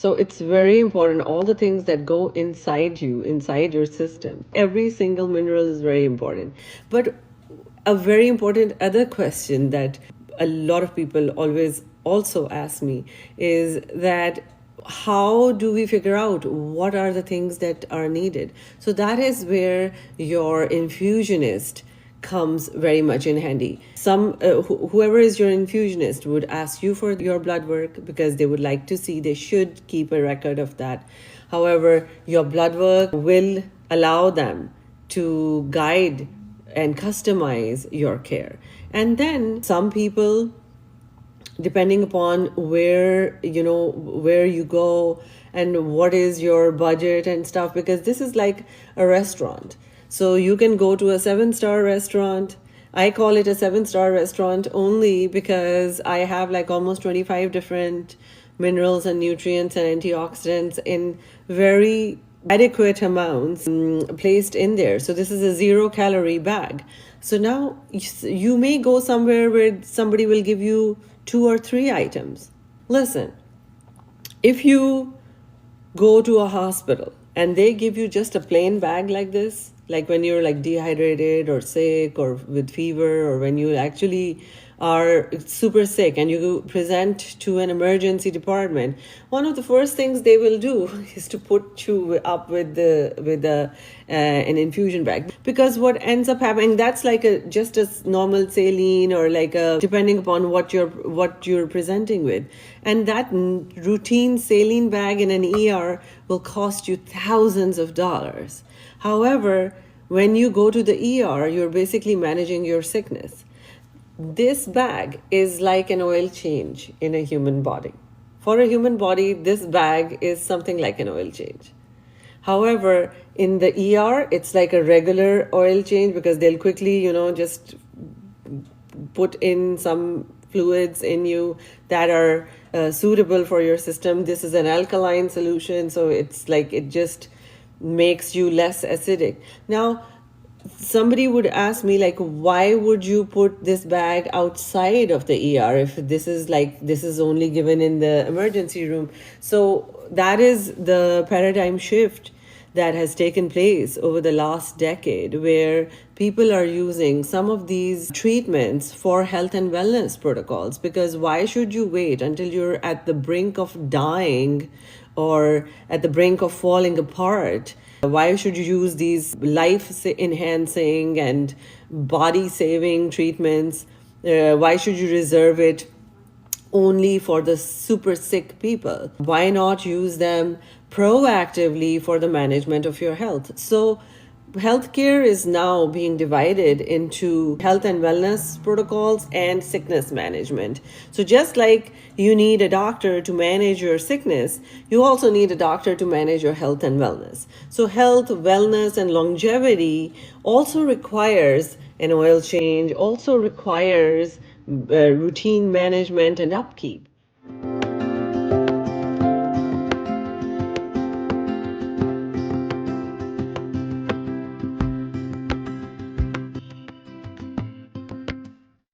So it's very important. All the things that go inside you, inside your system, every single mineral is very important. But a very important other question that a lot of people always also ask me is that how do we figure out what are the things that are needed? So that is where your infusionist comes very much in handy. Whoever is your infusionist would ask you for your blood work because they would like to see, they should keep a record of that. However, your blood work will allow them to guide and customize your care. And then some people, depending upon where you go and what is your budget and stuff, because this is like a restaurant. So you can go to a 7-star restaurant. I call it a 7-star restaurant only because I have like almost 25 different minerals and nutrients and antioxidants in very adequate amounts placed in there. So this is a 0-calorie bag. So now you may go somewhere where somebody will give you 2 or 3 items. Listen, if you go to a hospital and they give you just a plain bag like this, like when you're like dehydrated or sick or with fever, or when you actually are super sick and you present to an emergency department, one of the first things they will do is to put you up with an infusion bag. Because what ends up happening, that's like just a normal saline, or like depending upon what you're presenting with, and that routine saline bag in an ER will cost you thousands of dollars. However, when you go to the ER, you're basically managing your sickness. This bag is like an oil change in a human body. For a human body, this bag is something like an oil change. However, in the ER, it's like a regular oil change because they'll quickly, just put in some fluids in you that are suitable for your system. This is an alkaline solution, so it's like it just makes you less acidic. Now, somebody would ask me, like, why would you put this bag outside of the ER if this is only given in the emergency room? So that is the paradigm shift that has taken place over the last decade, where people are using some of these treatments for health and wellness protocols. Because why should you wait until you're at the brink of dying or at the brink of falling apart? Why should you use these life-enhancing and body-saving treatments? Why should you reserve it only for the super sick people? Why not use them proactively for the management of your health? So healthcare is now being divided into health and wellness protocols and sickness management. So just like you need a doctor to manage your sickness, you also need a doctor to manage your health and wellness. So health, wellness, and longevity also requires an oil change, also requires routine management and upkeep.